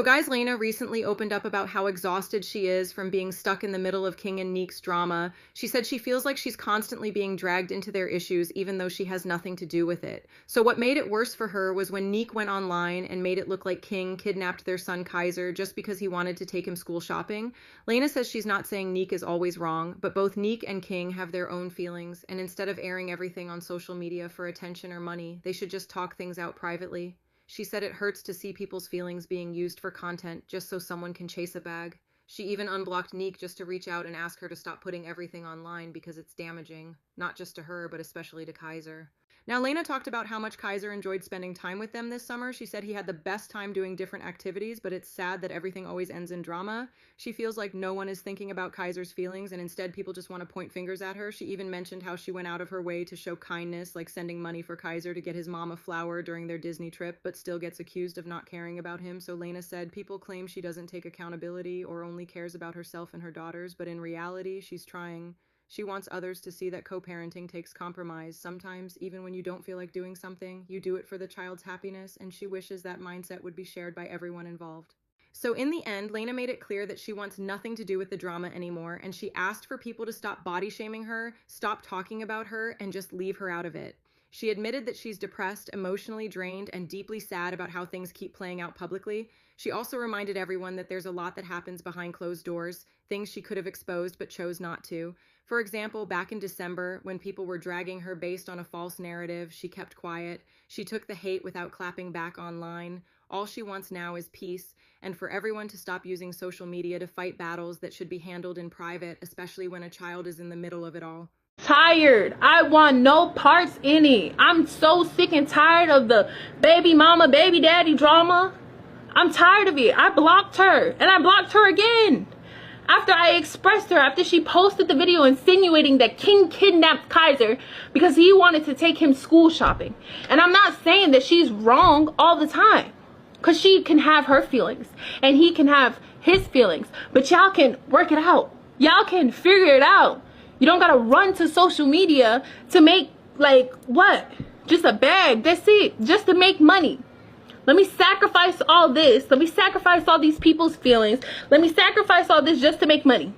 So guys, Laina recently opened up about how exhausted she is from being stuck in the middle of King and Nique's drama. She said she feels like she's constantly being dragged into their issues even though she has nothing to do with it. So what made it worse for her was when Nique went online and made it look like King kidnapped their son Kaiser just because he wanted to take him school shopping. Laina says she's not saying Nique is always wrong, but both Nique and King have their own feelings, and instead of airing everything on social media for attention or money, they should just talk things out privately. She said it hurts to see people's feelings being used for content just so someone can chase a bag. She even unblocked Nique just to reach out and ask her to stop putting everything online because it's damaging, not just to her, but especially to Kaiser. Now, Laina talked about how much Kaiser enjoyed spending time with them this summer. She said he had the best time doing different activities, but it's sad that everything always ends in drama. She feels like no one is thinking about Kaiser's feelings, and instead people just want to point fingers at her. She even mentioned how she went out of her way to show kindness, like sending money for Kaiser to get his mom a flower during their Disney trip, but still gets accused of not caring about him. So Laina said people claim she doesn't take accountability or only cares about herself and her daughters, but in reality, she's trying. She wants others to see that co-parenting takes compromise. Sometimes, even when you don't feel like doing something, you do it for the child's happiness, and she wishes that mindset would be shared by everyone involved. So in the end, Laina made it clear that she wants nothing to do with the drama anymore, and she asked for people to stop body shaming her, stop talking about her, and just leave her out of it. She admitted that she's depressed, emotionally drained, and deeply sad about how things keep playing out publicly. She also reminded everyone that there's a lot that happens behind closed doors, things she could have exposed but chose not to. For example, back in December, when people were dragging her based on a false narrative, she kept quiet. She took the hate without clapping back online. All she wants now is peace, and for everyone to stop using social media to fight battles that should be handled in private, especially when a child is in the middle of it all. Tired. I want no parts in it. I'm so sick and tired of the baby mama, baby daddy drama. I'm tired of it. I blocked her, and I blocked her again. After I expressed her, after she posted the video insinuating that King kidnapped Kaiser because he wanted to take him school shopping. And I'm not saying that she's wrong all the time, because she can have her feelings and he can have his feelings, but y'all can work it out. Y'all can figure it out. You don't gotta run to social media to make, like, what? Just a bag, that's it, just to make money. Let me sacrifice all this. Let me sacrifice all these people's feelings. Let me sacrifice all this just to make money.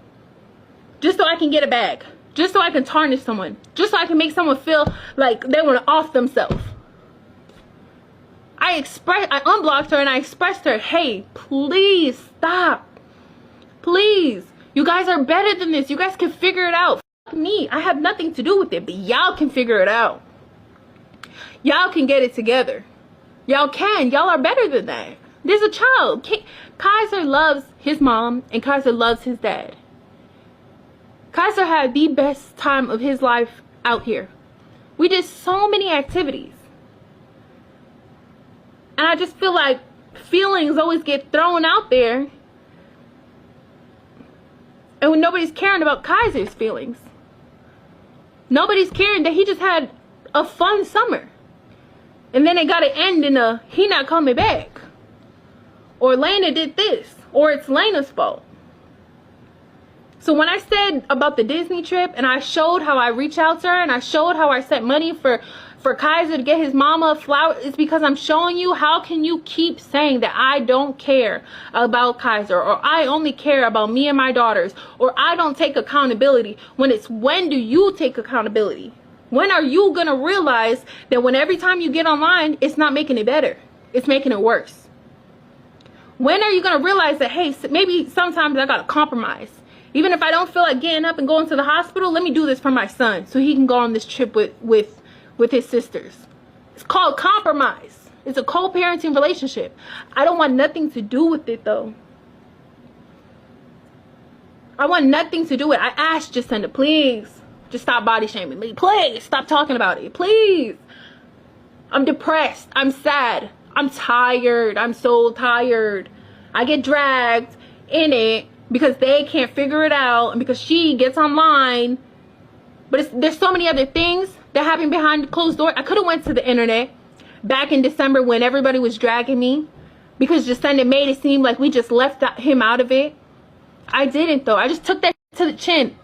Just so I can get a bag. Just so I can tarnish someone. Just so I can make someone feel like they want to off themselves. I unblocked her and I expressed her, hey, please stop. Please. You guys are better than this. You guys can figure it out. Fuck me. I have nothing to do with it, but y'all can figure it out. Y'all can get it together. Y'all can. Y'all are better than that. There's a child. Kaiser loves his mom and Kaiser loves his dad. Kaiser had the best time of his life out here. We did so many activities. And I just feel like feelings always get thrown out there. And when nobody's caring about Kaiser's feelings. Nobody's caring that he just had a fun summer. And then it got to end in a, he not coming back. Or Laina did this. Or it's Laina's fault. So when I said about the Disney trip, and I showed how I reached out to her, and I showed how I sent money for Kaiser to get his mama a flower, it's because I'm showing you how can you keep saying that I don't care about Kaiser, or I only care about me and my daughters, or I don't take accountability, when it's when do you take accountability? When are you going to realize that when every time you get online, it's not making it better, it's making it worse? When are you going to realize that, hey, maybe sometimes I got to compromise? Even if I don't feel like getting up and going to the hospital, let me do this for my son so he can go on this trip with his sisters. It's called compromise. It's a co-parenting relationship. I don't want nothing to do with it, though. I want nothing to do with it. I asked Jacinda, please, just stop body shaming me. Please, stop talking about it. Please. I'm depressed. I'm sad. I'm tired. I'm so tired. I get dragged in it because they can't figure it out and because she gets online. But there's so many other things that happen behind the closed door. I could have went to the internet back in December when everybody was dragging me because Jacinda made it seem like we just left him out of it. I didn't, though. I just took that to the chin.